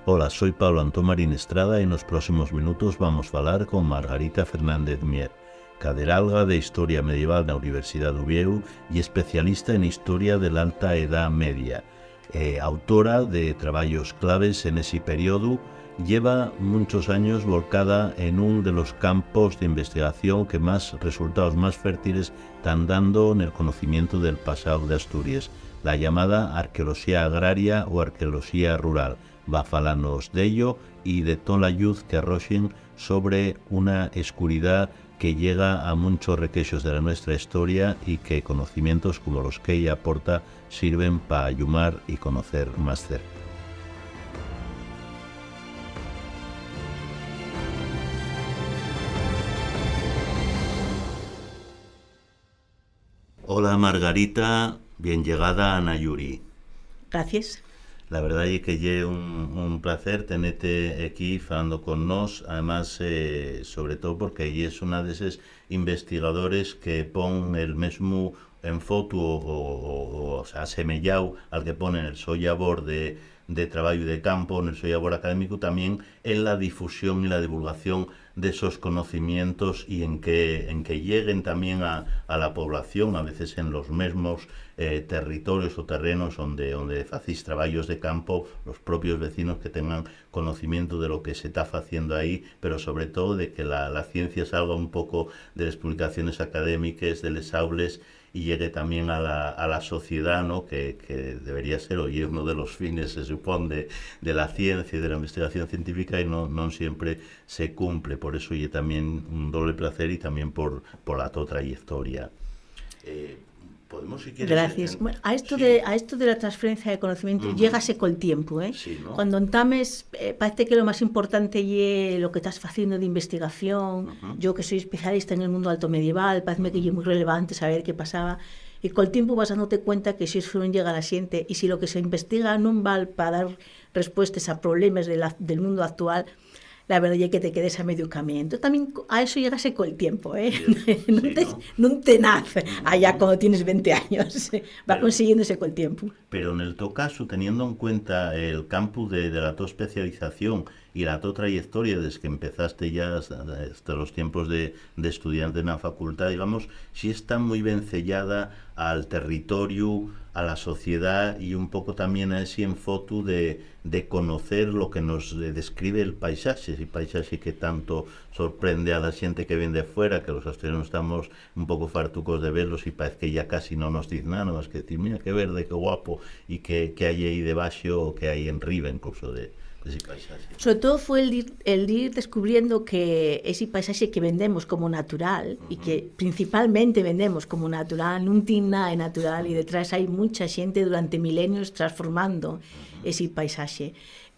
Ola, soy Pablo Antón Marín Estrada e nos próximos minutos vamos falar con Margarita Fernández Mier, caderalga de Historia Medieval na Universidade de Oviedo e especialista en Historia de la Alta Edad Media. Autora de traballos claves en ese periodo, lleva muchos años volcada en uno de los campos de investigación que más resultados más fértiles están dando en el conocimiento del pasado de Asturias, la llamada arqueología agraria o arqueología rural. Va a falarnos de ello y de toda la luz que arrojen sobre una oscuridad que llega a muchos requeixos de la nuestra historia y que conocimientos como los que ella aporta sirven para ayudar y conocer más cerca. Hola Margarita, bien llegada a Nayuri. Gracias. La verdad es que es un placer tenerte aquí hablando con nos, además sobre todo porque ella es una de esos investigadores que pon el mismo en foto o asemellado al que pone en el su labor de trabajo de campo, en el su labor académico, también en la difusión y la divulgación de esos conocimientos y en que lleguen también a la población, a veces en los mismos territorios o terrenos donde hacéis trabajos de campo, los propios vecinos que tengan conocimiento de lo que se está haciendo ahí, pero sobre todo de que la ciencia salga un poco de las publicaciones académicas, de les aules, y llegue también a la sociedad, ¿no? que debería ser hoy uno de los fines, se supone, de la ciencia y de la investigación científica, y no siempre se cumple. Por eso y también un doble placer y también por la tu trayectoria. Podemos, si quieres... Gracias. Bueno, a esto de la transferencia de conocimiento, llégase con el tiempo, ¿eh? Sí, ¿no? Cuando entames, parece que lo más importante es lo que estás haciendo de investigación. Yo que soy especialista en el mundo alto medieval, parece que es muy relevante saber qué pasaba. Y con el tiempo vas dándote cuenta que si eso no llega a la gente y si lo que se investiga no vale para dar respuestas a problemas del mundo actual, la verdad es que te quedes a medio camino. Entonces también a eso llegase con el tiempo, ¿eh? No te nace allá cuando tienes 20 años, va consiguiéndose con el tiempo. Pero en el tu caso, teniendo en cuenta el campus de la tu especialización y la tu trayectoria desde que empezaste ya hasta los tiempos de estudiante en la facultad, digamos, sí está muy bien sellada al territorio, a la sociedad y un poco también a ese enfoque de conocer lo que nos describe el paisaje, ese paisaje que tanto sorprende a la gente que viene de fuera, que los asturianos estamos un poco fartucos de verlos y parece que ya casi no nos dice nada más que decir, mira qué verde, qué guapo, y qué hay ahí debajo o qué hay en riba incluso de ese paisaje. Sobre todo fue el ir descubriendo que ese paisaje que vendemos como natural y que principalmente vendemos como natural, no tiene nada de natural y detrás hay mucha gente durante milenios transformando ese paisaje.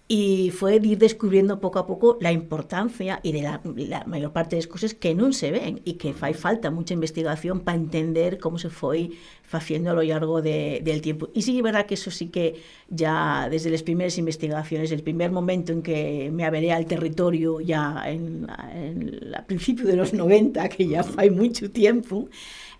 Y fue ir descubriendo poco a poco la importancia y de la mayor parte de las cosas que no se ven y que hay falta mucha investigación para entender cómo se fue haciendo a lo largo del tiempo. Y sí, es verdad que eso sí que ya desde las primeras investigaciones, el primer momento en que me averé al territorio ya a principios de los 90, que ya fue mucho tiempo,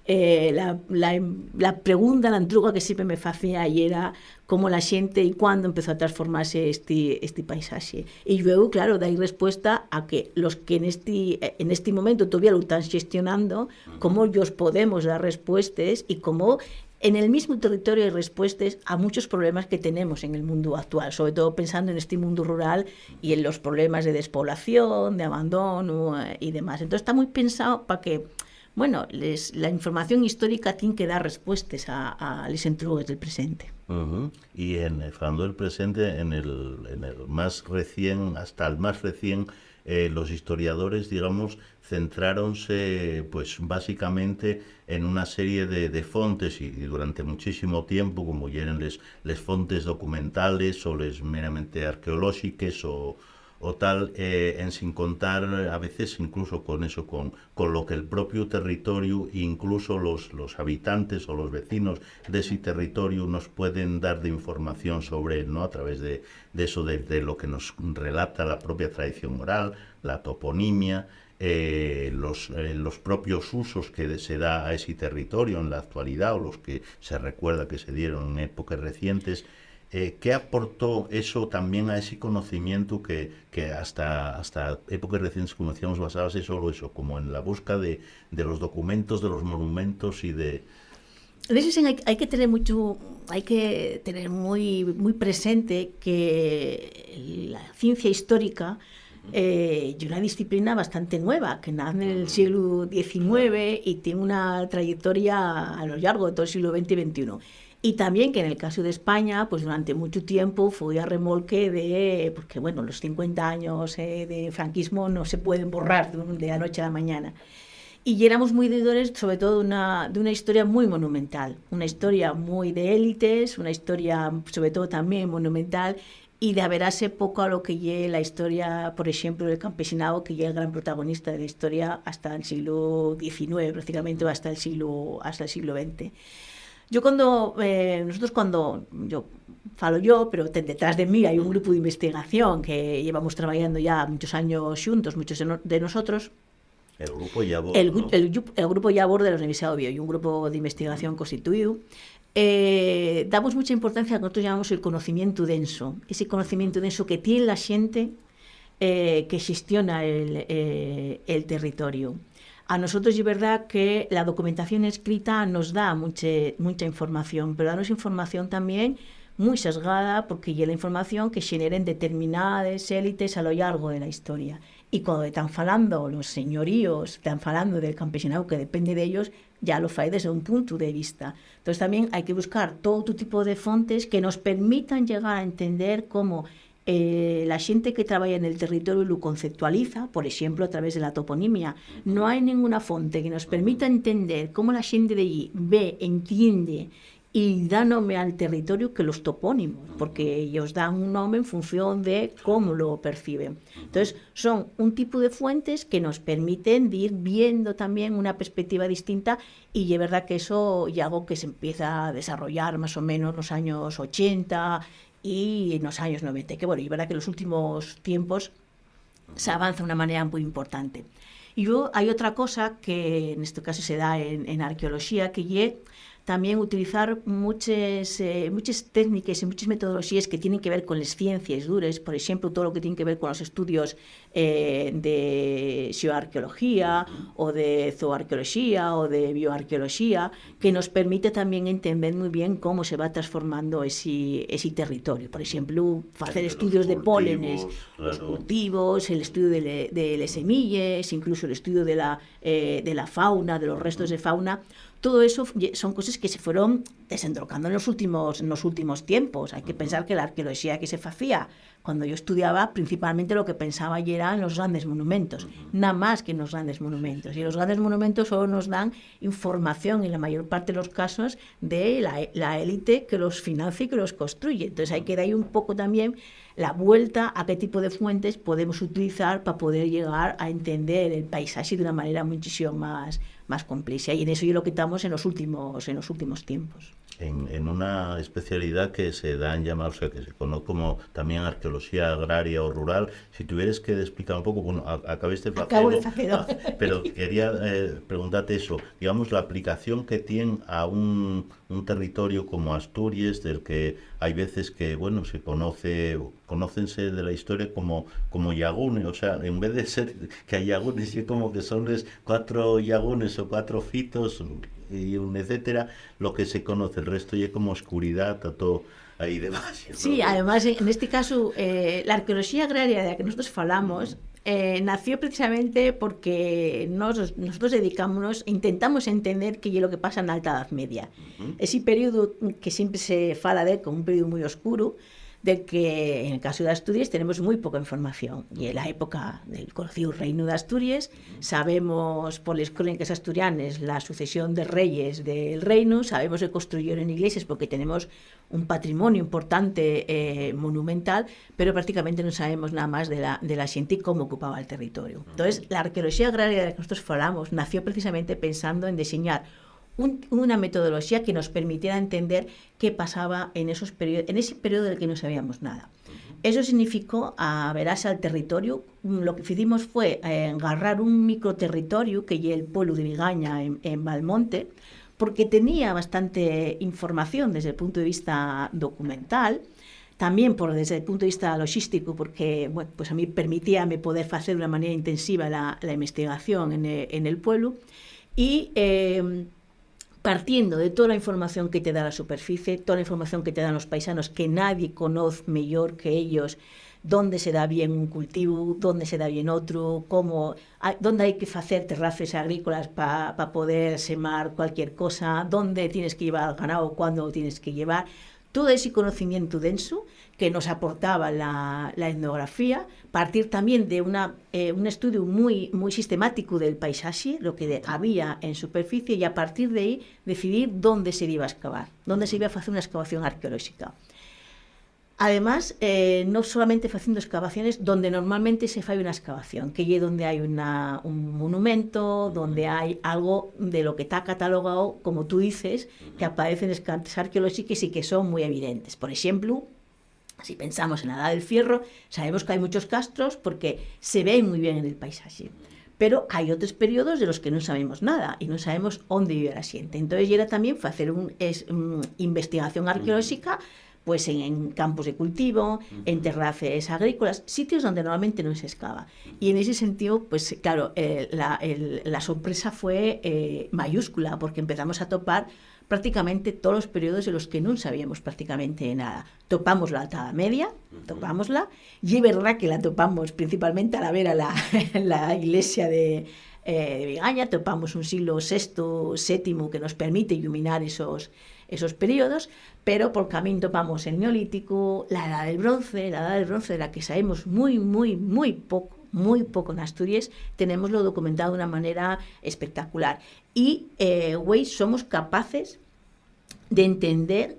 la pregunta, la entruga que siempre me hacía y era cómo la gente y cuándo empezó a transformarse este paisaje. Y luego, claro, da respuesta a que los que en este momento todavía lo están gestionando, cómo ellos podemos dar respuestas y cómo en el mismo territorio hay respuestas a muchos problemas que tenemos en el mundo actual, sobre todo pensando en este mundo rural y en los problemas de despoblación, de abandono y demás. Entonces está muy pensado para que la información histórica tiene que dar respuestas a los entrugues del presente. Y hablando del presente, en el más recién, hasta el más recién, los historiadores, digamos, centráronse pues básicamente en una serie de fontes y durante muchísimo tiempo, como eran les fontes documentales o les meramente arqueológicas o tal, en sin contar a veces incluso con eso, con lo que el propio territorio e incluso los habitantes o los vecinos de ese territorio nos pueden dar de información sobre él, ¿no? A través de eso, de lo que nos relata la propia tradición oral, la toponimia, los propios usos que se da a ese territorio en la actualidad o los que se recuerda que se dieron en épocas recientes. ¿qué aportó eso también a ese conocimiento que hasta épocas recientes conocíamos basábase solo eso, como en la búsqueda de los documentos, de los monumentos y de... En eso hay que tener muy presente que la ciencia histórica es una disciplina bastante nueva, que nace en el siglo XIX y tiene una trayectoria a lo largo de todo el siglo XX y XXI. Y también que en el caso de España, pues durante mucho tiempo fue a remolque porque bueno, los 50 años de franquismo no se pueden borrar de la noche a la mañana. Y éramos muy deudores, sobre todo, de una historia muy monumental, una historia muy de élites, una historia, sobre todo, también monumental, y de averarse poco a lo que llegue la historia, por ejemplo, del campesinado, que ya es el gran protagonista de la historia hasta el siglo XIX, prácticamente hasta el siglo XX. Yo pero detrás de mí hay un grupo de investigación que llevamos trabajando ya muchos años juntos, muchos de nosotros. El grupo Yabor, el grupo Yabor de la Universidad de Oviedo, y un grupo de investigación constituido. Damos mucha importancia a lo que nosotros llamamos el conocimiento denso, ese conocimiento denso que tiene la gente que gestiona el territorio. A nosotros es verdad que la documentación escrita nos da mucha información, pero danos información también muy sesgada, porque es la información que generen determinadas élites a lo largo de la historia. Y cuando están falando los señoríos, están falando del campesinado que depende de ellos, ya lo fai desde un punto de vista. Entonces también hay que buscar todo tipo de fontes que nos permitan llegar a entender cómo la gente que trabaja en el territorio lo conceptualiza, por ejemplo, a través de la toponimia. No hay ninguna fuente que nos permita entender cómo la gente de allí ve, entiende y da nombre al territorio que los topónimos, porque ellos dan un nombre en función de cómo lo perciben. Entonces, son un tipo de fuentes que nos permiten ir viendo también una perspectiva distinta, y es verdad que eso es algo que se empieza a desarrollar más o menos en los años 80 y en los años 90, que bueno, es verdad que en los últimos tiempos se avanza de una manera muy importante. Y luego hay otra cosa que en este caso se da en arqueología, que es también utilizar muchas técnicas y muchas metodologías que tienen que ver con las ciencias duras, por ejemplo, todo lo que tiene que ver con los estudios de geoarqueología o de zooarqueología o de bioarqueología, que nos permite también entender muy bien cómo se va transformando ese territorio. Por ejemplo, hacer estudios de pólenes, los cultivos, el estudio de las semillas, incluso el estudio de la fauna, de los restos de fauna. Todo eso son cosas que se fueron desendrocando en los últimos tiempos. Hay que pensar que la arqueología que se hacía cuando yo estudiaba, principalmente lo que pensaba ya era en los grandes monumentos, nada más que en los grandes monumentos. Y los grandes monumentos solo nos dan información, en la mayor parte de los casos, de la élite que los financia y que los construye. Entonces hay que dar ahí un poco también la vuelta a qué tipo de fuentes podemos utilizar para poder llegar a entender el paisaje de una manera muchísimo más compleja. Y en eso es lo que estamos en los últimos tiempos. En una especialidad que se da en llamar, o sea, que se conoce como también arqueología agraria o rural. Si tuvieras que explicar un poco, bueno, acabo de hacerlo, pero quería preguntarte eso, digamos, la aplicación que tiene a un territorio como Asturias, del que hay veces que, bueno, conócense de la historia como llagunes, o sea, en vez de ser que hay llagunes, es como que son 4 llagunes o 4 fitos y un etcétera, lo que se conoce, el resto ya como oscuridad, está todo ahí debajo. Sí, además en este caso la arqueología agraria de la que nosotros hablamos nació precisamente porque nosotros intentamos entender qué es lo que pasa en la Alta Edad Media. Ese periodo que siempre se fala de él como un periodo muy oscuro, de que en el caso de Asturias tenemos muy poca información. Y en la época del conocido Reino de Asturias, sabemos por las crónicas asturianas la sucesión de reyes del reino, sabemos que construyeron iglesias porque tenemos un patrimonio importante monumental, pero prácticamente no sabemos nada más de la gente y cómo ocupaba el territorio. Entonces, la arqueología agraria de la que nosotros hablamos nació precisamente pensando en diseñar una metodología que nos permitiera entender qué pasaba en ese periodo del que no sabíamos nada. Eso significó averarse al territorio. Lo que hicimos fue agarrar un microterritorio que es el pueblo de Vigaña en Valmonte, porque tenía bastante información desde el punto de vista documental, también desde el punto de vista logístico, porque bueno, pues a mí permitíame poder hacer de una manera intensiva la investigación en el pueblo, y partiendo de toda la información que te da la superficie, toda la información que te dan los paisanos, que nadie conoce mejor que ellos, dónde se da bien un cultivo, dónde se da bien otro, dónde hay que hacer terrazas agrícolas para poder semar cualquier cosa, dónde tienes que llevar al ganado, cuándo lo tienes que llevar. Todo ese conocimiento denso que nos aportaba la etnografía, partir también de un estudio muy sistemático del paisaje, lo que había en superficie, y a partir de ahí decidir dónde se iba a excavar, dónde se iba a hacer una excavación arqueológica. Además, no solamente haciendo excavaciones donde normalmente se hace una excavación, que es donde hay un monumento, donde hay algo de lo que está catalogado, como tú dices, que aparecen en escates arqueológicos y que son muy evidentes. Por ejemplo, si pensamos en la Edad del Fierro, sabemos que hay muchos castros porque se ven muy bien en el paisaje. Pero hay otros periodos de los que no sabemos nada y no sabemos dónde vive la gente. Entonces, era también hacer una investigación arqueológica, pues en campos de cultivo, en terrazas agrícolas, sitios donde normalmente no se excava. Y en ese sentido, pues claro, la sorpresa fue mayúscula, porque empezamos a topar prácticamente todos los periodos de los que no sabíamos prácticamente nada. Topamos la Alta Media, topámosla, y es verdad que la topamos principalmente a la vera la iglesia de Vigaña, topamos un siglo VI, VII, que nos permite iluminar esos periodos, pero por camino topamos el Neolítico, la Edad del Bronce, de la que sabemos muy poco en Asturias, tenemoslo documentado de una manera espectacular. Y hoy somos capaces de entender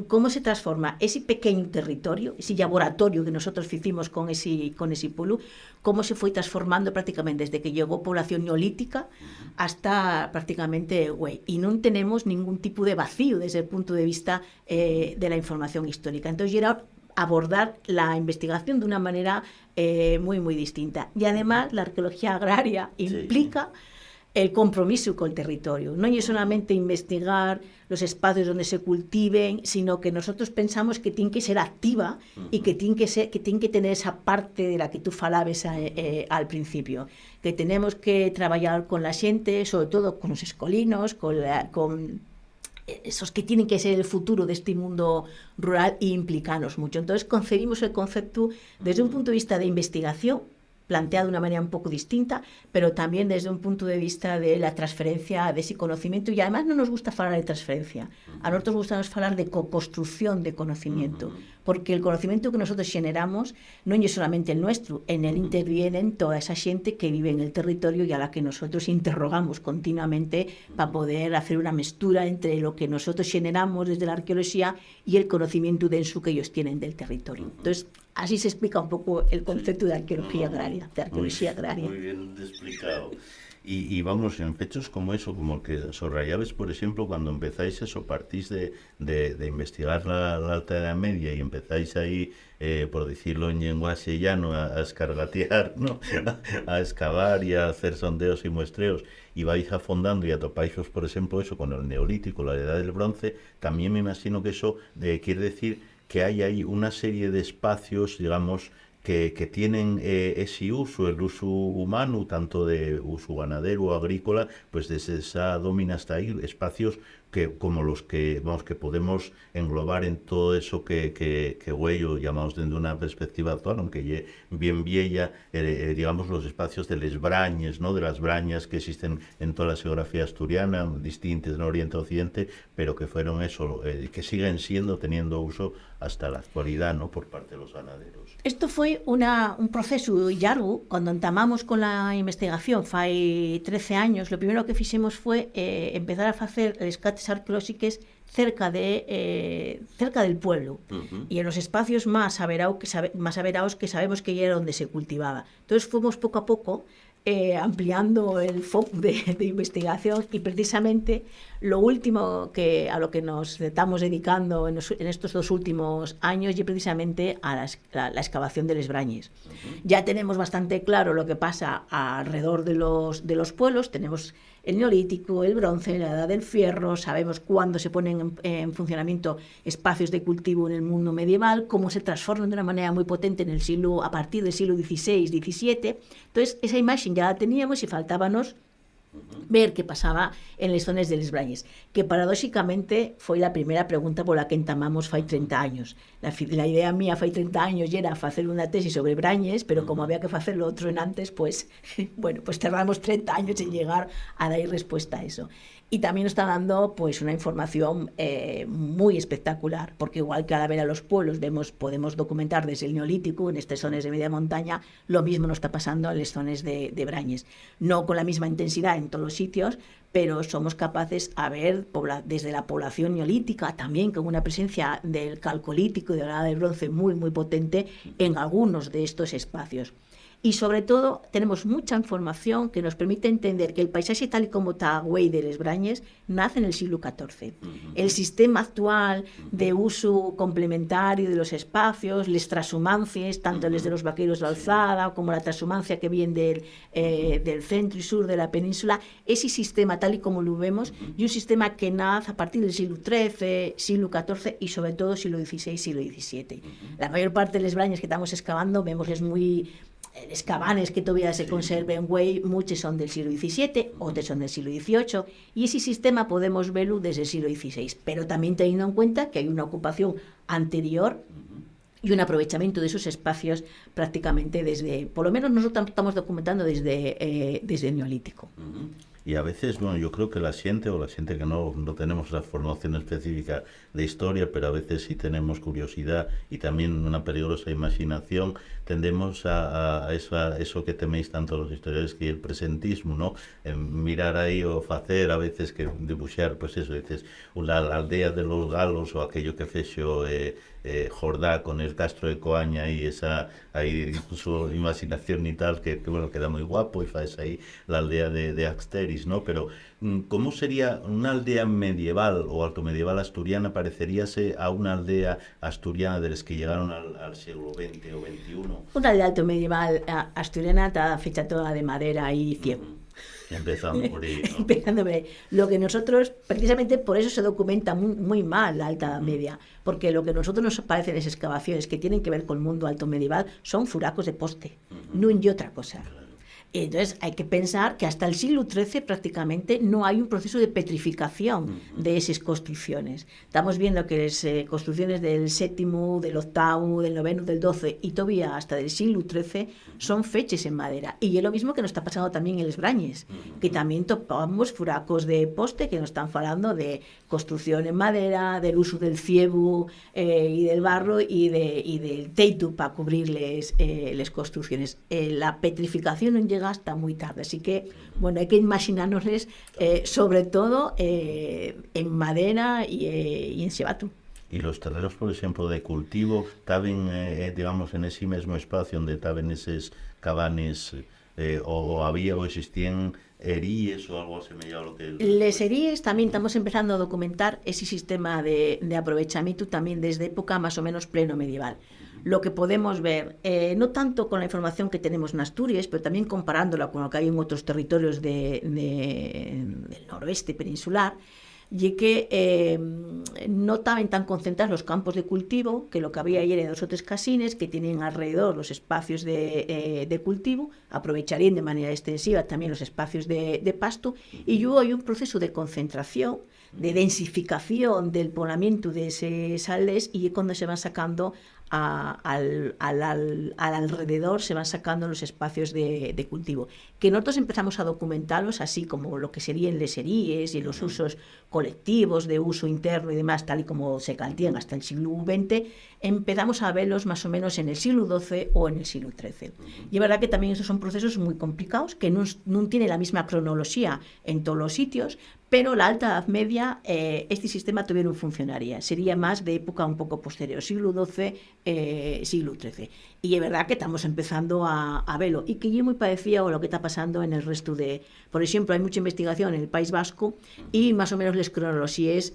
cómo se transforma ese pequeño territorio, ese laboratorio que nosotros hicimos con ese pueblo, cómo se fue transformando prácticamente desde que llegó población neolítica hasta prácticamente hoy. Y no tenemos ningún tipo de vacío desde el punto de vista de la información histórica. Entonces, era abordar la investigación de una manera muy distinta. Y además, la arqueología agraria implica el compromiso con el territorio. No es solamente investigar los espacios donde se cultiven, sino que nosotros pensamos que tiene que ser activa y que tiene que tener esa parte de la que tú falabas al principio, que tenemos que trabajar con la gente, sobre todo con los escolinos, con esos que tienen que ser el futuro de este mundo rural, e implicarnos mucho. Entonces concebimos el concepto desde un punto de vista de investigación, planteado de una manera un poco distinta, pero también desde un punto de vista de la transferencia de ese conocimiento. Y además no nos gusta hablar de transferencia, a nosotros nos gusta hablar de co-construcción de conocimiento, porque el conocimiento que nosotros generamos no es solamente el nuestro, en él intervienen toda esa gente que vive en el territorio y a la que nosotros interrogamos continuamente para poder hacer una mezcla entre lo que nosotros generamos desde la arqueología y el conocimiento denso que ellos tienen del territorio. Entonces, así se explica un poco el concepto de arqueología agraria, de arqueología agraria. Muy bien explicado. Y vamos, en fechos como eso, como que subrayabas, por ejemplo, cuando empezáis eso, partís de investigar la Alta Edad Media y empezáis ahí, por decirlo en lenguaje llano, a escargatear, ¿no? A excavar y a hacer sondeos y muestreos, y vais afondando y atopáis, por ejemplo, eso con el Neolítico, la Edad del Bronce. También me imagino que eso quiere decir que hay ahí una serie de espacios, digamos, que tienen ese uso, el uso humano, tanto de uso ganadero o agrícola, pues desde esa domina hasta ahí, espacios como los que podemos englobar en todo eso que Güello llamamos desde una perspectiva actual, aunque bien vieja, digamos, los espacios de las brañas, ¿no? De las brañas que existen en toda la geografía asturiana, distintas en Oriente y Occidente, pero que fueron eso, que siguen teniendo uso hasta la actualidad, ¿no? Por parte de los ganaderos. Esto fue un proceso largo. Cuando entamamos con la investigación, hace 13 años, lo primero que hicimos fue empezar a hacer rescates arqueológicos cerca del pueblo, y en los espacios más averados que sabemos que era donde se cultivaba. Entonces fuimos poco a poco ampliando el foco de investigación, y precisamente lo último a lo que nos estamos dedicando en estos 2 últimos años es precisamente a la excavación de les brañes. Ya tenemos bastante claro lo que pasa alrededor de los pueblos, tenemos el Neolítico, el Bronce, la Edad del Fierro, sabemos cuándo se ponen en funcionamiento espacios de cultivo en el mundo medieval, cómo se transforman de una manera muy potente a partir del siglo XVI, XVII. Entonces, esa imagen ya la teníamos y faltábamos ver qué pasaba en les zones de les Brañes, que paradóxicamente foi la primeira pregunta pola que entamamos fai 30 años. La idea mía fai 30 años era facer unha tesi sobre Brañes, pero como había que facerlo outro en antes, pues, bueno, pues tardamos 30 años en llegar a dar respuesta a eso. Y también nos está dando pues una información muy espectacular, porque igual que al ver a los pueblos podemos documentar desde el Neolítico en estas zonas de media montaña, lo mismo nos está pasando en las zonas de Brañes. No con la misma intensidad en todos los sitios, pero somos capaces a ver desde la población neolítica, también con una presencia del calcolítico y de la edad del bronce muy, muy potente en algunos de estos espacios. Y sobre todo tenemos mucha información que nos permite entender que el paisaje tal y como está güey de les Brañes nace en el siglo XIV. El sistema actual de uso complementario de los espacios, les transhumancias, tanto les de los vaqueros de la Alzada como la transhumancia que viene del centro y sur de la península, ese sistema tal y como lo vemos, y un sistema que nace a partir del siglo XIII, siglo XIV y sobre todo siglo XVI, siglo XVII. La mayor parte de les Brañes que estamos excavando vemos es muy... Les cabanes que todavía se conserven, güey, muchos son del siglo XVII, otros son del siglo XVIII, y ese sistema podemos verlo desde el siglo XVI, pero también teniendo en cuenta que hay una ocupación anterior y un aprovechamiento de esos espacios prácticamente desde, por lo menos nosotros estamos documentando desde el Neolítico. Y a veces, bueno, yo creo que la xente que no tenemos la formación específica de historia, pero a veces sí tenemos curiosidad y también una peligrosa imaginación, tendemos a eso que teméis tanto los historiadores, que el presentismo, ¿no? Mirar aí o facer, a veces que dibuixar, pues eso, dices, la aldea de los galos o aquello que fexo Jordá con el Castro de Coaña y esa ahí incluso imaginación y tal que bueno, queda muy guapo y faes ahí la aldea de Axteris, ¿no? Pero ¿cómo sería una aldea medieval o altomedieval asturiana? Pareceríase a una aldea asturiana de las que llegaron al siglo XX o XXI. Una aldea altomedieval asturiana está fecha toda de madera y ciego. Empezando por ahí, ¿no? Empezando por ahí. Lo que nosotros, precisamente por eso se documenta muy mal la Alta Edad Media, porque lo que a nosotros nos parece en las excavaciones que tienen que ver con el mundo alto medieval son furacos de poste, no y otra cosa. Entonces hay que pensar que hasta el siglo XIII prácticamente no hay un proceso de petrificación de esas construcciones. Estamos viendo que las construcciones del séptimo, del octavo, del noveno, del 12 y todavía hasta del siglo XIII son fechas en madera. Y es lo mismo que nos está pasando también en les Brañes, que también topamos furacos de poste que nos están hablando de construcción en madera, del uso del ciebu y del barro y del teito para cubrir las construcciones. La petrificación no llega hasta muy tarde, así que bueno, hay que imaginárnosles sobre todo en madera y en cebato. Y los terrenos, por ejemplo, de cultivo, ¿taben, digamos, en ese mismo espacio donde taben esos cabanes o había o existían eríes o algo asemejado a lo que... Les eríes también estamos empezando a documentar ese sistema de aprovechamiento también desde época más o menos pleno medieval. Lo que podemos ver, no tanto con la información que tenemos en Asturias, pero también comparándola con lo que hay en otros territorios del noroeste peninsular, y que no estaban tan concentrados los campos de cultivo, que lo que había ayer eran 2 o 3 casines que tienen alrededor los espacios de cultivo, aprovecharían de manera extensiva también los espacios de pasto, y luego hay un proceso de concentración, de densificación del poblamiento de esas aldeas, y es cuando se van sacando al alrededor, se van sacando los espacios de cultivo, que nosotros empezamos a documentarlos así como lo que serían les eríes y los usos colectivos de uso interno y demás, tal y como se cantían hasta el siglo XX, empezamos a verlos más o menos en el siglo XII o en el siglo XIII. Y es verdad que también esos son procesos muy complicados, que no tiene la misma cronología en todos los sitios, pero la Alta Edad Media, este sistema todavía no funcionaría, sería más de época un poco posterior, siglo XII, siglo XIII. Y es verdad que estamos empezando a verlo, y que es muy parecido a lo que está pasando en el resto de... Por ejemplo, hay mucha investigación en el País Vasco y más o menos las cronologías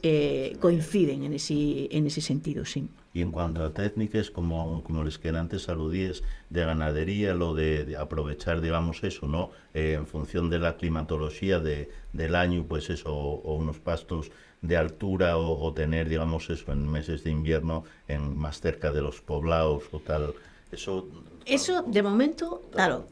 coinciden en ese sentido, sí. Y en cuanto a técnicas, como les que antes aludíes, de ganadería, lo de aprovechar, digamos, eso, ¿no? En función de la climatología del año, pues eso, o unos pastos de altura, o tener, digamos, eso, en meses de invierno, más cerca de los poblados o tal. Eso, de momento, claro,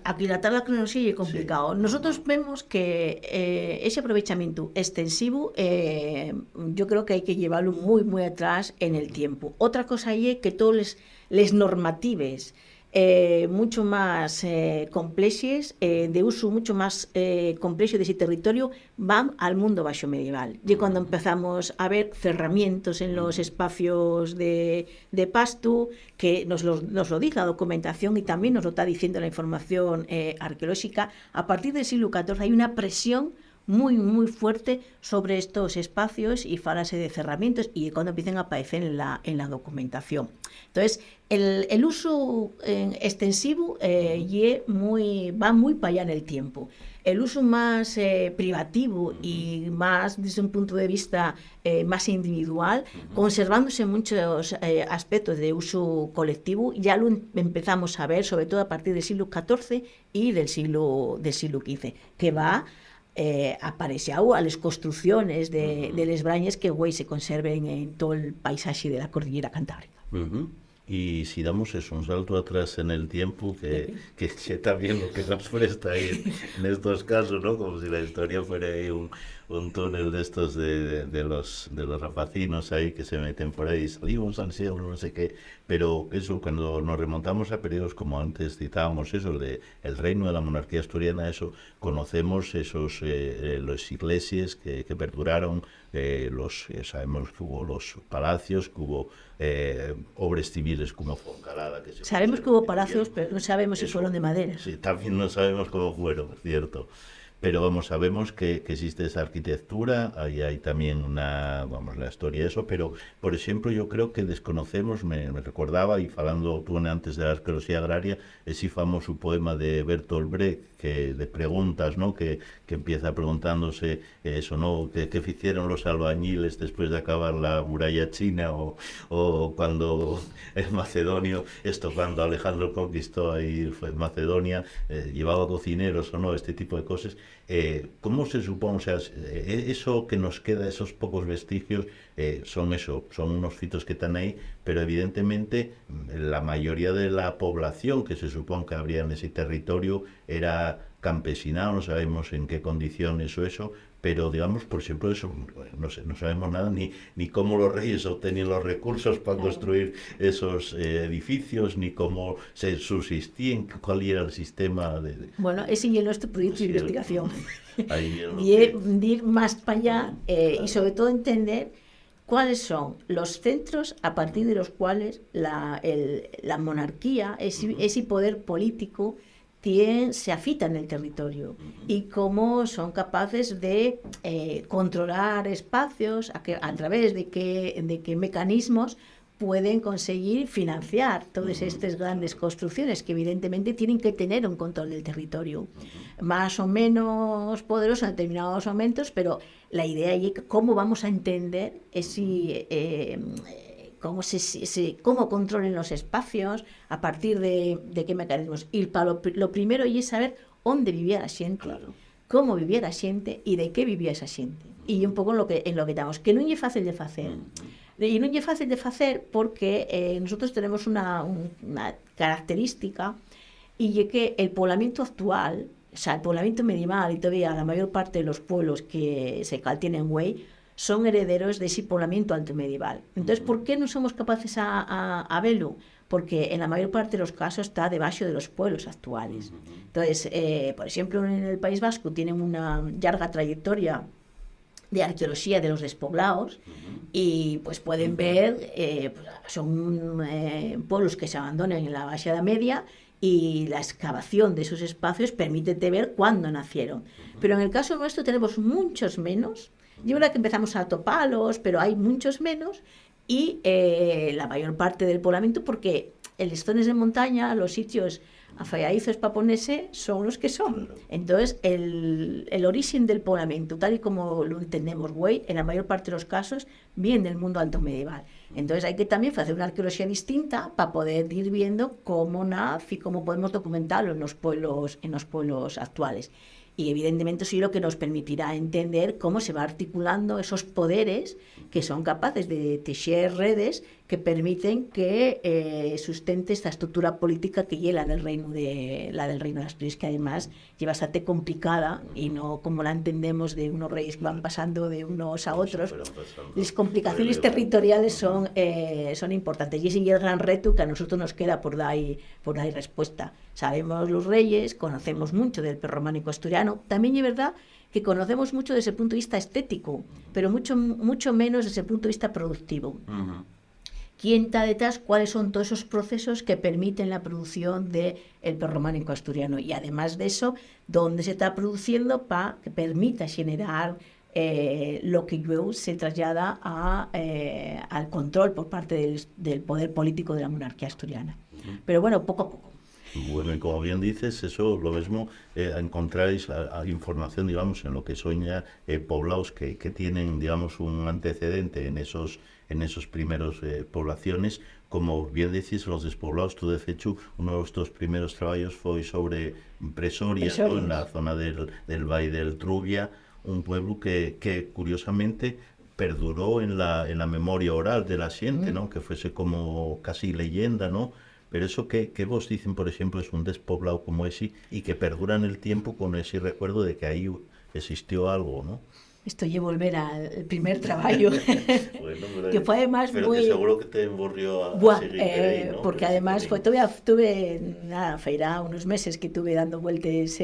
aquilatar la cronología es complicado. Sí. Nosotros vemos que ese aprovechamiento extensivo, yo creo que hay que llevarlo muy, muy atrás en el tiempo. Otra cosa es que todos les normatives mucho más complexes, de uso mucho más complejo de ese territorio, van al mundo baixo medieval. Y cuando empezamos a ver cerramientos en los espacios de pasto, que nos lo dice la documentación y también nos lo está diciendo la información arqueológica, a partir del siglo XIV hay una presión muy, muy fuerte sobre estos espacios y falase de cerramientos, y cuando empiezan a aparecer en la documentación. Entonces, el uso extensivo va muy para allá en el tiempo. El uso más privativo y más desde un punto de vista más individual, conservándose muchos aspectos de uso colectivo, ya lo empezamos a ver, sobre todo a partir del siglo XIV y del siglo XV, que va apareixeu a les construcciones de les brañes que hoy se conserven en todo el paisaje de la cordillera cantábrica. Y si damos eso, un salto atrás en el tiempo, que también lo que nos presta ahí en estos casos, ¿no? Como si la historia fuera ahí un túnel de estos de los rapacinos ahí que se meten por ahí, salimos ansios, no sé qué, pero eso, cuando nos remontamos a periodos como antes citábamos, eso, el reino de la monarquía asturiana, eso, conocemos esos, las iglesias que perduraron, sabemos que hubo los palacios, que hubo obras civiles como Foncalada. Sabemos que hubo palacios, pero no sabemos si fueron de madera. Sí, también no sabemos cómo fueron, cierto. Pero vamos, sabemos que existe esa arquitectura, ahí hay también la historia de eso, pero, por ejemplo, yo creo que desconocemos, me recordaba, y falando tú antes de la arqueología agraria, ese famoso poema de Bertolt Brecht, de preguntas, ¿no? Que empieza preguntándose eso, ¿no? ¿Qué hicieron los albañiles después de acabar la muralla china? O cuando en Macedonio, cuando Alejandro conquistó ahí fue Macedonia, llevaba cocineros o no, este tipo de cosas. ¿Cómo se supone? O sea, eso que nos queda, esos pocos vestigios, son unos fitos que están ahí, pero evidentemente la mayoría de la población que se supone que habría en ese territorio era campesinado, no sabemos en qué condiciones eso, pero digamos, por ejemplo, eso no sabemos nada ni cómo los reyes obtenían los recursos para construir esos edificios, ni cómo se subsistían, cuál era el sistema de... Bueno, ese es nuestro proyecto de investigación. Y ir más para allá y sobre todo entender cuáles son los centros a partir de los cuales la monarquía, ese poder político, se afita en el territorio, y cómo son capaces de controlar espacios, a través de qué mecanismos pueden conseguir financiar todas estas grandes construcciones, que evidentemente tienen que tener un control del territorio, más o menos poderoso en determinados momentos, pero la idea es cómo vamos a entender cómo controlen los espacios, a partir de qué mecanismos. Y lo primero es saber dónde vivía la gente, claro, cómo vivía la gente y de qué vivía esa gente. Y un poco en lo que estamos, que no es fácil de hacer. Y no es fácil de hacer porque nosotros tenemos una característica, y es que el poblamiento actual, o sea, el poblamiento medieval, y todavía la mayor parte de los pueblos que se tienen güey, son herederos de ese poblamiento alto medieval. Entonces, ¿por qué no somos capaces a verlo? Porque en la mayor parte de los casos está debajo de los pueblos actuales. Entonces, por ejemplo, en el País Vasco tienen una larga trayectoria de arqueología de los despoblados, y pues pueden ver, son pueblos que se abandonan en la Baja Edad Media, y la excavación de esos espacios permite ver cuándo nacieron. Pero en el caso nuestro tenemos muchos menos. Yo creo que empezamos a toparlos, pero hay muchos menos, y la mayor parte del poblamiento, porque en las zonas de montaña, los sitios afaiadizos para ponerse son los que son. Entonces, el origen del poblamiento, tal y como lo entendemos hoy, en la mayor parte de los casos, viene del mundo alto medieval. Entonces, hay que también hacer una arqueología distinta para poder ir viendo cómo nace y cómo podemos documentarlo en los pueblos actuales. Y evidentemente eso es lo que nos permitirá entender cómo se va articulando esos poderes que son capaces de tejer redes que permiten que sustente esta estructura política que lleva la del reino de Asturias, que además lleva bastante complicada y no como la entendemos de unos reyes que van pasando de unos a otros. Las complicaciones territoriales son importantes y ese es el gran reto que a nosotros nos queda por dar respuesta. Sabemos los reyes, conocemos mucho del prerrománico asturiano, también es verdad que conocemos mucho desde el punto de vista estético, pero mucho menos desde el punto de vista productivo. ¿Quién está detrás? ¿Cuáles son todos esos procesos que permiten la producción del prerrománico asturiano? Y además de eso, ¿dónde se está produciendo para que permita generar lo que luego se traslada al control por parte del poder político de la monarquía asturiana? Pero bueno, poco a poco. Bueno, y como bien dices, eso lo mismo encontráis a información, digamos, en lo que son ya poblados que tienen, digamos, un antecedente en esos primeros poblaciones. Como bien decís, los despoblados, tú de hecho, uno de vuestros primeros trabajos fue sobre Presoria, ¿no? En la zona del Valle del Trubia, un pueblo que curiosamente perduró en la memoria oral de la gente, ¿no? Que fuese como casi leyenda, ¿no? Pero eso que vos dicen, por ejemplo, es un despoblado como ese y que perdura en el tiempo con ese recuerdo de que ahí existió algo, ¿no? Esto ya volver al primer trabajo, bueno, que fue además pero muy... que seguro que te emborrió a seguir ahí, ¿no? Porque además tuve feirá unos meses que estuve dando vueltas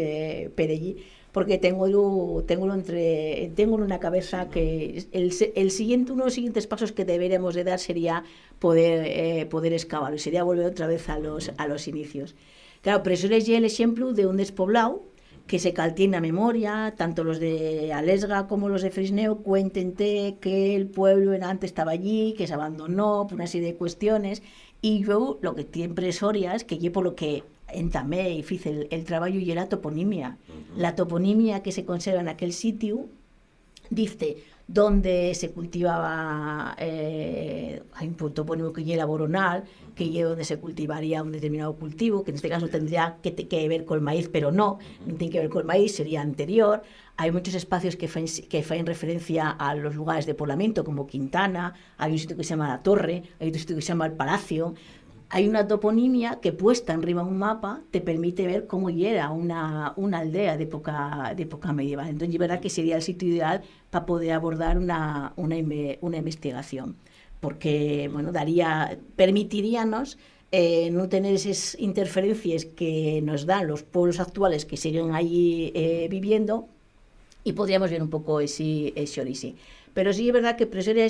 por allí, porque tengo en una cabeza que uno de los siguientes pasos que deberíamos de dar sería poder excavar, y sería volver otra vez a los inicios. Claro, pero eso es el ejemplo de un despoblado que se caltiene a memoria, tanto los de Alesga como los de Fresneo cuenten que el pueblo antes estaba allí, que se abandonó por una serie de cuestiones, y yo lo que tiene Presoria es que yo por lo que entamé y hice el trabajo y la toponimia. La toponimia que se conserva en aquel sitio dice dónde se cultivaba, hay un topónimo que lleva Boronal, que lleva donde se cultivaría un determinado cultivo, que en este caso tendría que ver con el maíz, pero no tiene que ver con el maíz, sería anterior. Hay muchos espacios que hacen referencia a los lugares de poblamiento, como Quintana, hay un sitio que se llama La Torre, hay otro sitio que se llama El Palacio. Hay una toponimia que puesta arriba en un mapa te permite ver cómo era una aldea de época medieval. Entonces, es verdad que sería el sitio ideal para poder abordar una investigación, porque bueno, permitiríamos no tener esas interferencias que nos dan los pueblos actuales que siguen allí viviendo, y podríamos ver un poco ese origen. Pero sí es verdad que Presoria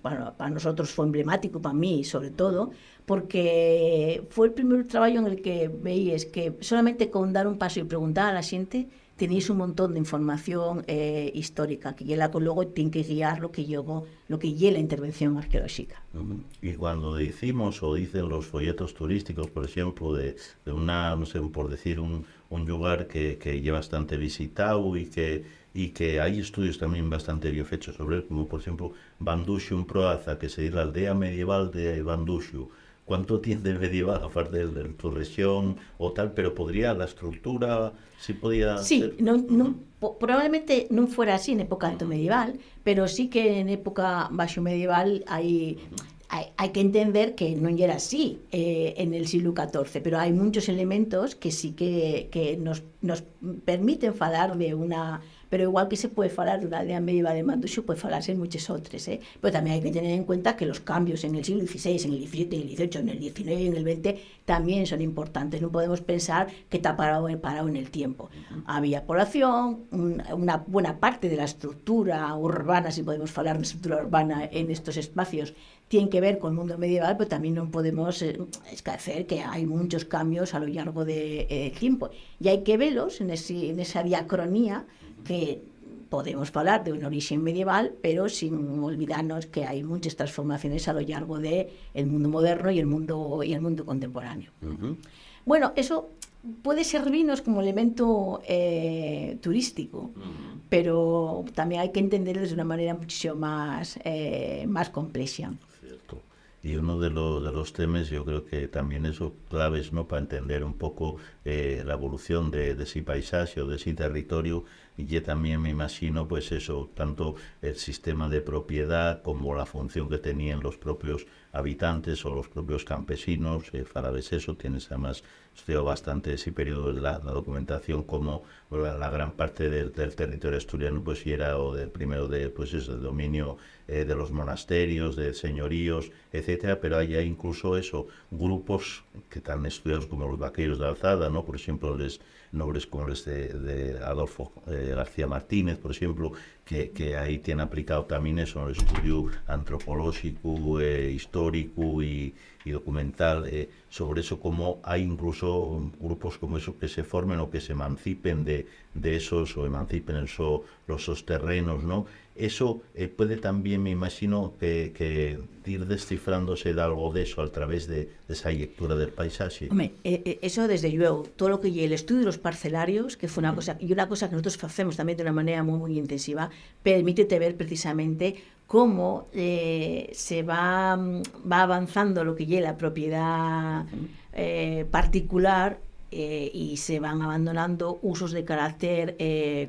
para nosotros fue emblemático, para mí sobre todo, porque fue el primer trabajo en el que veíais que solamente con dar un paso y preguntar a la gente tenéis un montón de información histórica que luego tiene que guiar lo que lleva la intervención arqueológica. Y cuando decimos o dicen los folletos turísticos, por ejemplo, de una, no sé, por decir un lugar que lleva bastante visitado y que hay estudios también bastante bien hechos sobre él, como por ejemplo Banduscio en Proaza, que sería la aldea medieval de Banduscio. ¿Cuánto tiene medieval, aparte de tu región o tal? Pero podría, la estructura, sí podía sí, ser... probablemente no fuera así en época alto medieval, pero sí que en época bajo medieval hay que entender que no era así en el siglo XIV, pero hay muchos elementos que sí que nos permiten hablar de una... Pero igual que se puede hablar de una aldea medieval de Banduscio, puede hablarse en muchas otras, ¿eh? Pero también hay que tener en cuenta que los cambios en el siglo XVI, en el XVII, en el XVIII, en el XIX y en el XX también son importantes. No podemos pensar que está parado en el tiempo. Había población, una buena parte de la estructura urbana, si podemos hablar de estructura urbana en estos espacios, tiene que ver con el mundo medieval, pero también no podemos esquecer que hay muchos cambios a lo largo del tiempo. Y hay que verlos en esa diacronía que podemos hablar de un origen medieval, pero sin olvidarnos que hay muchas transformaciones a lo largo del mundo moderno y el mundo contemporáneo. Bueno, eso puede servirnos como elemento turístico, pero también hay que entenderlo de una manera muchísimo más compleja. Cierto. Y uno de los temas, yo creo que también eso claves, ¿no?, para entender un poco la evolución de ese paisaje o de ese territorio, y yo también me imagino, pues eso, tanto el sistema de propiedad como la función que tenían los propios habitantes o los propios campesinos. Farabes eso, tienes además, estudiado bastante ese periodo de la documentación, como la gran parte del territorio asturiano, pues y era o del primero de, pues eso, el dominio de los monasterios, de señoríos, etcétera, pero hay incluso eso, grupos que están estudiados como los vaqueros de Alzada, ¿no? Por ejemplo, los nobles como los de Adolfo García Martínez, por ejemplo, que ahí tienen aplicado también eso, el estudio antropológico, histórico y documental sobre eso, como hay incluso grupos como eso que se formen o que se emancipen de esos, o emancipen los terrenos, ¿no? Eso puede también, me imagino, que ir descifrándose de algo de eso a través de esa lectura del paisaje. Hombre, eso desde luego, todo lo que el estudio de los parcelarios, que fue una cosa que nosotros hacemos también de una manera muy, muy intensiva, permítete ver precisamente cómo se va avanzando lo que es la propiedad particular y se van abandonando usos de carácter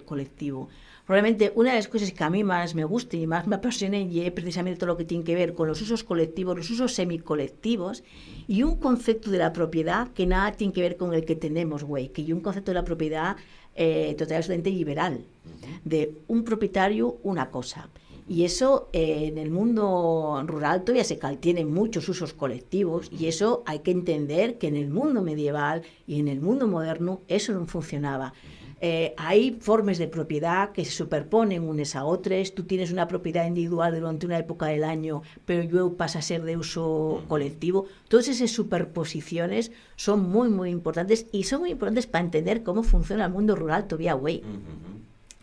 colectivo. Probablemente una de las cosas que a mí más me gusta y más me apasiona es precisamente todo lo que tiene que ver con los usos colectivos, los usos semicolectivos, y un concepto de la propiedad que nada tiene que ver con el que tenemos, que es un concepto de la propiedad totalmente liberal, de un propietario, una cosa. Y eso en el mundo rural todavía tienen muchos usos colectivos, y eso hay que entender que en el mundo medieval y en el mundo moderno eso no funcionaba. Hay formas de propiedad que se superponen unas a otras. Tú tienes una propiedad individual durante una época del año, pero luego pasa a ser de uso colectivo. Todas esas superposiciones son muy, muy importantes, y son muy importantes para entender cómo funciona el mundo rural todavía,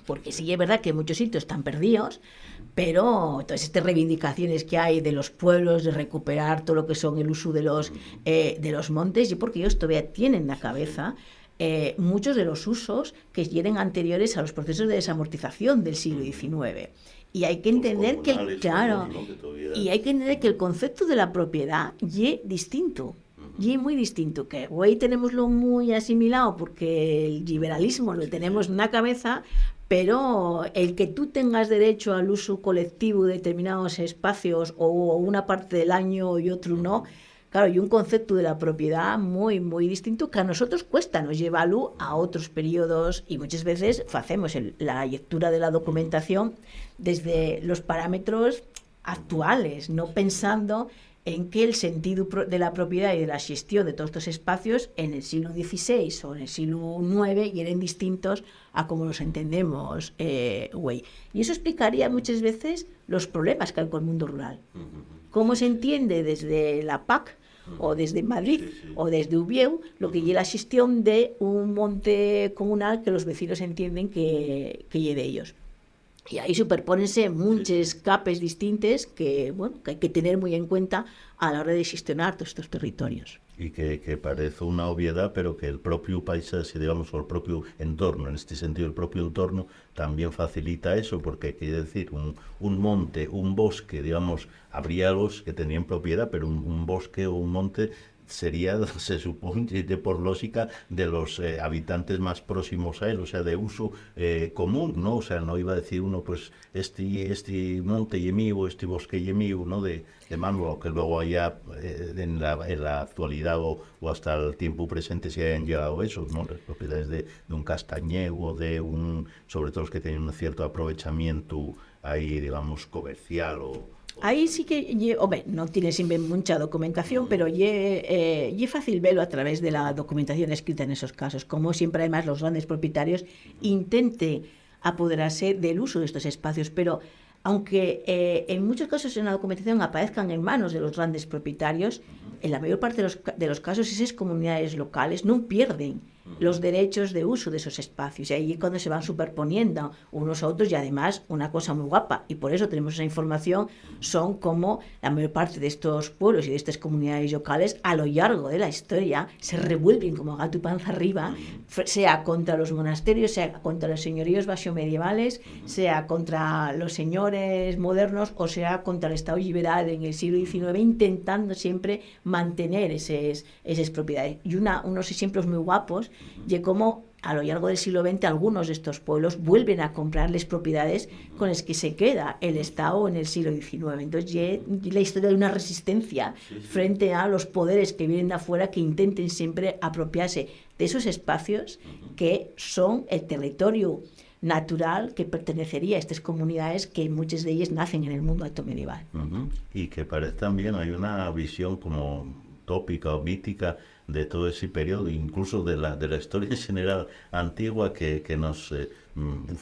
porque sí es verdad que muchos sitios están perdidos, pero todas estas reivindicaciones que hay de los pueblos, de recuperar todo lo que son el uso de los montes, y porque ellos todavía tienen en la cabeza muchos de los usos que vienen anteriores a los procesos de desamortización del siglo XIX. Y hay que entender que el concepto de la propiedad es distinto. Y es muy distinto, que hoy tenemos lo muy asimilado porque el liberalismo lo tenemos en la cabeza, pero el que tú tengas derecho al uso colectivo de determinados espacios o una parte del año y otro no, claro, y un concepto de la propiedad muy, muy distinto que a nosotros cuesta, nos llevarlo a otros periodos, y muchas veces hacemos la lectura de la documentación desde los parámetros actuales, no pensando en que el sentido de la propiedad y de la gestión de todos estos espacios en el siglo XVI o en el siglo IX eran distintos a como los entendemos hoy. Y eso explicaría muchas veces los problemas que hay con el mundo rural. Cómo se entiende desde la PAC o desde Madrid o desde Ubieu lo que es la gestión de un monte comunal que los vecinos entienden que es de ellos. Y ahí superpónense muchas capes distintas que hay que tener muy en cuenta a la hora de gestionar todos estos territorios. Y que parece una obviedad, pero que el propio paisaje, digamos, o el propio entorno, en este sentido el propio entorno, también facilita eso, porque quiere decir, un monte, un bosque, digamos, habría los que tenían propiedad, pero un bosque o un monte sería, se supone, por lógica, de los habitantes más próximos a él, o sea, de uso común, ¿no? O sea, no iba a decir uno, pues, este monte y mío, este bosque y mío, ¿no? De mano, que luego haya en la actualidad o hasta el tiempo presente se hayan llegado esos, ¿no? Las propiedades de un castañeo o sobre todo los que tienen un cierto aprovechamiento ahí, digamos, comercial o... Ahí sí que, no tiene siempre mucha documentación, pero es fácil verlo a través de la documentación escrita en esos casos. Como siempre, además, los grandes propietarios intenten apoderarse del uso de estos espacios, pero aunque en muchos casos en la documentación aparezcan en manos de los grandes propietarios, en la mayor parte de los casos esas comunidades locales no pierden los derechos de uso de esos espacios. Y ahí es cuando se van superponiendo unos a otros y además una cosa muy guapa. Y por eso tenemos esa información, son como la mayor parte de estos pueblos y de estas comunidades locales a lo largo de la historia se revuelven como gato y panza arriba, sea contra los monasterios, sea contra los señoríos medievales, sea contra los señores modernos o sea contra el Estado liberal en el siglo XIX, intentando siempre mantener esas propiedades. Y unos ejemplos muy guapos de cómo a lo largo del siglo XX algunos de estos pueblos vuelven a comprarles propiedades con las que se queda el Estado en el siglo XIX. Entonces ya la historia de una resistencia frente a los poderes que vienen de afuera que intenten siempre apropiarse de esos espacios que son el territorio natural que pertenecería a estas comunidades que muchas de ellas nacen en el mundo alto medieval. Y que parece también hay una visión como tópica o mítica de todo ese periodo, incluso de la historia en general antigua, que nos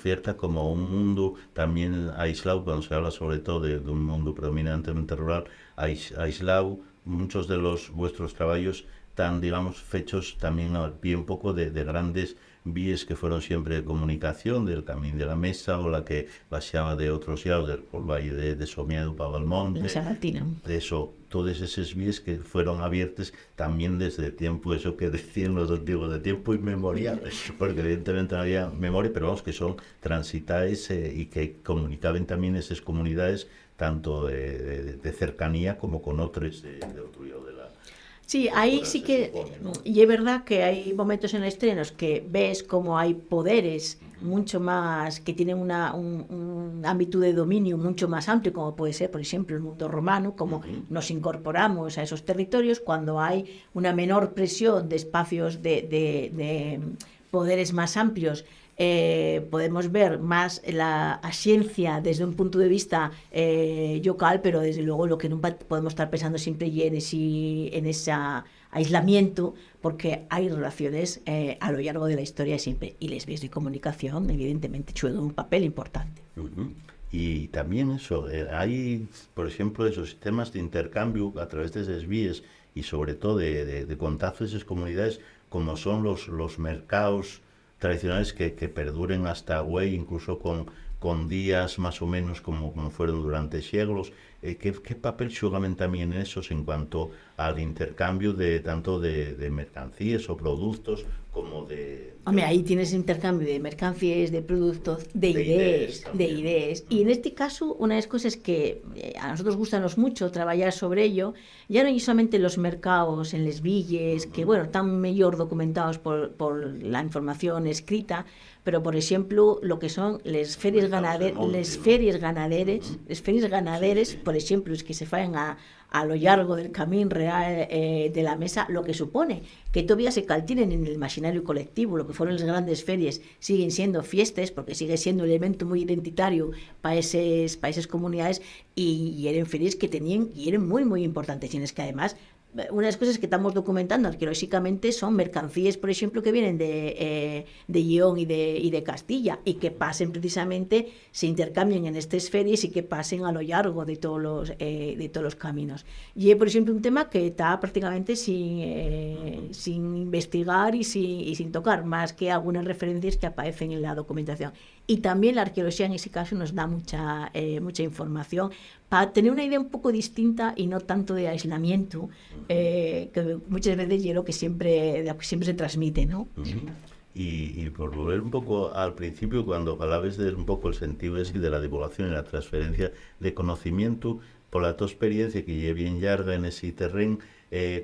cierta como un mundo también aislado, cuando se habla sobre todo de un mundo predominantemente rural, aislado. Muchos de vuestros trabajos están, digamos, fechos también al pie un poco de grandes vías que fueron siempre de comunicación, del Camino de la Mesa o la que paseaba de otros lados, del valle de Somiedo para Belmonte. La Salatina. Eso, todas esas vías que fueron abiertas también desde el tiempo, eso que decían los antiguos, de tiempo inmemorial, porque evidentemente no había memoria, pero vamos, que son transitadas y que comunicaban también esas comunidades, tanto de cercanía como con otros de otro lado de la... Sí, ahí sí que, y es verdad que hay momentos en la historia en los que ves como hay poderes mucho más, que tienen un ámbito de dominio mucho más amplio, como puede ser, por ejemplo, el mundo romano, como nos incorporamos a esos territorios cuando hay una menor presión de espacios de poderes más amplios. Podemos ver más la ciencia desde un punto de vista local, pero desde luego lo que no podemos estar pensando siempre en ese aislamiento, porque hay relaciones a lo largo de la historia siempre, y las vías de comunicación evidentemente juegan un papel importante. Y también eso, hay, por ejemplo, esos sistemas de intercambio a través de esas vías y sobre todo de contacto de esas comunidades, como son los mercados tradicionales que perduren hasta hoy, incluso con días más o menos como fueron durante siglos. ¿Qué papel juegan también esos en cuanto al intercambio tanto de mercancías o productos como de... Hombre, ahí tienes intercambio de mercancías, de productos, de ideas. Y en este caso, una de las cosas que a nosotros gustanos mucho trabajar sobre ello, ya no solamente los mercados en las villas, que bueno, están mejor documentados por la información escrita, pero por ejemplo, lo que son las ferias ganaderas, por ejemplo, es que se faen a lo largo del camino real de la Mesa, lo que supone que todavía se caltinen en el imaginario colectivo, lo que fueron las grandes ferias siguen siendo fiestas, porque sigue siendo un elemento muy identitario para esas comunidades, y eran ferias que tenían, y eran muy, muy importantes, y en es que además una de las cosas que estamos documentando arqueológicamente son mercancías, por ejemplo, que vienen de León y de Castilla, y que pasen precisamente, se intercambien en estas ferias y que pasen a lo largo de todos los caminos. Y por ejemplo, un tema que está prácticamente sin investigar y sin tocar, más que algunas referencias que aparecen en la documentación. Y también la arqueología en ese caso nos da mucha información para tener una idea un poco distinta y no tanto de aislamiento, que muchas veces es lo que siempre se transmite, ¿no? Y por volver un poco al principio, cuando hablabas de un poco el sentido ese de la divulgación y la transferencia de conocimiento, por la tu experiencia que lleve bien larga en ese terreno,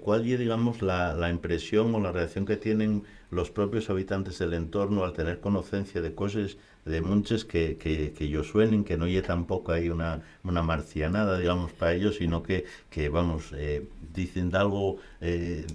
¿cuál es, digamos, la impresión o la reacción que tienen los propios habitantes del entorno al tener conocimiento de cosas, de muchas que ellos suenen, que no hay tampoco hay una marcianada, digamos, para ellos, sino que vamos, dicen de algo,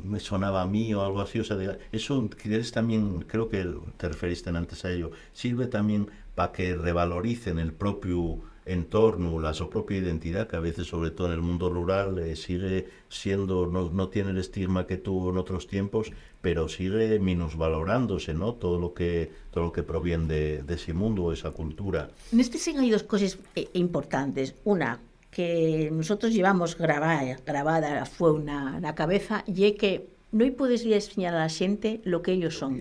me sonaba a mí o algo así, o sea, eso quieres también, creo que te referiste antes a ello, sirve también para que revaloricen el propio entorno, su propia identidad, que a veces, sobre todo en el mundo rural, sigue siendo, no tiene el estigma que tuvo en otros tiempos, pero sigue minusvalorándose, ¿no? Todo lo que proviene de ese mundo, esa cultura. En este sí hay dos cosas importantes. Una, que nosotros llevamos grabada fue una cabeza, y es que non podes enseñar a la xente lo que ellos son,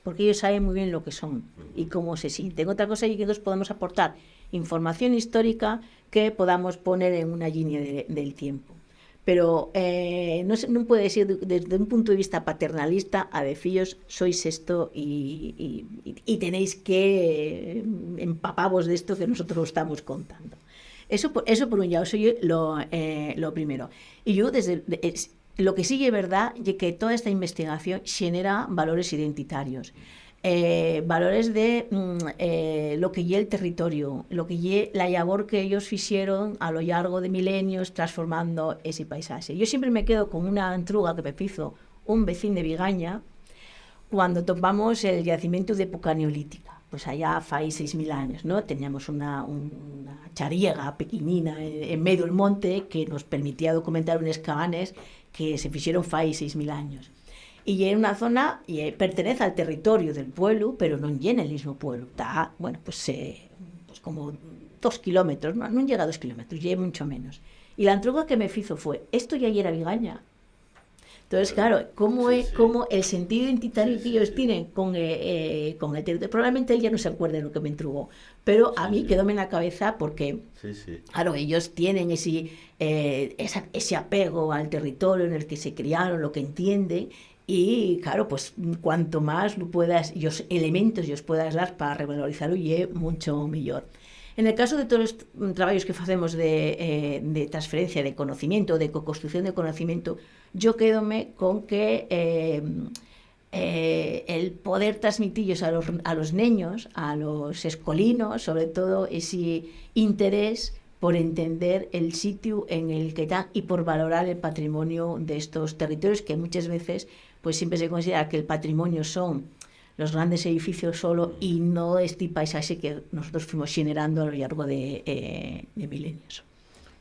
porque ellos saben muy bien lo que son y cómo se sienten. Otra cosa es que nosotros podemos aportar información histórica que podamos poner en una línea del tiempo. Pero non pode ser desde un punto de vista paternalista a decillos sois esto y tenéis que empapavos de esto que nosotros estamos contando. Eso por un lado, eso es lo primero. Y yo, lo que sí es verdad es que toda esta investigación genera valores identitarios. Valores de lo que lle el territorio, lo que lle la labor que ellos hicieron a lo largo de milenios transformando ese paisaje. Yo siempre me quedo con una antruga que me hizo un vecino de Vigaña cuando topamos el yacimiento de época neolítica. Pues allá fai 6.000 años, ¿no? Teníamos una chariega pequeñina en medio del monte que nos permitía documentar unos cabanes que se hicieron fai 6.000 años. Y es una zona que pertenece al territorio del pueblo, pero no llena el mismo pueblo. Está, bueno, pues como 2 kilómetros, no llega a 2 kilómetros, llega mucho menos. Y la antruga que me hizo fue, esto ya era Vigaña. Entonces, claro, como el sentido identitario que ellos tienen con el territorio, probablemente él ya no se acuerde de lo que me entrugó, pero a mí quedóme en la cabeza porque, claro, ellos tienen ese apego al territorio en el que se criaron, lo que entienden. Y claro, pues cuanto más los elementos los puedas dar para revalorizarlo, es mucho mejor. En el caso de todos los trabajos que hacemos de transferencia de conocimiento, de co-construcción de conocimiento, yo quédome con que el poder transmitirlos a los niños, a los escolinos, sobre todo ese interés por entender el sitio en el que están y por valorar el patrimonio de estos territorios, que muchas veces pues siempre se considera que el patrimonio son los grandes edificios solo y no este paisaje que nosotros fuimos generando a lo largo de milenios.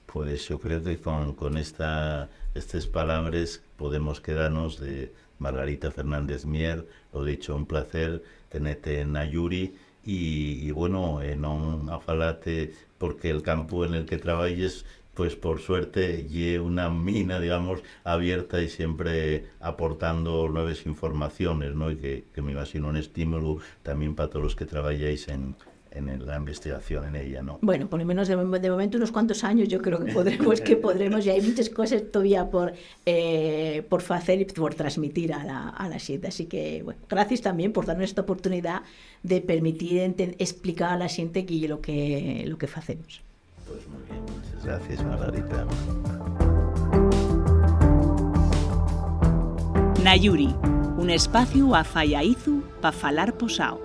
Pues yo creo que con estas palabras podemos quedarnos de Margarita Fernández Mier. Lo dicho, un placer tenerte en Nayuri y bueno, non a falarte porque el campo en el que trabajes, pues por suerte, lle una mina, digamos, abierta y siempre aportando nuevas informaciones, ¿no? Y que me imagino un estímulo también para todos los que trabajáis en la investigación en ella, ¿no? Bueno, por lo menos de momento unos cuantos años yo creo que podremos y hay muchas cosas todavía por hacer y por transmitir a la gente. Así que, bueno, gracias también por darnos esta oportunidad de permitir explicar a la gente lo que hacemos. Pues muy bien, muchas gracias, Margarita. Nayuri, un espacio a Fallaizu para falar posao.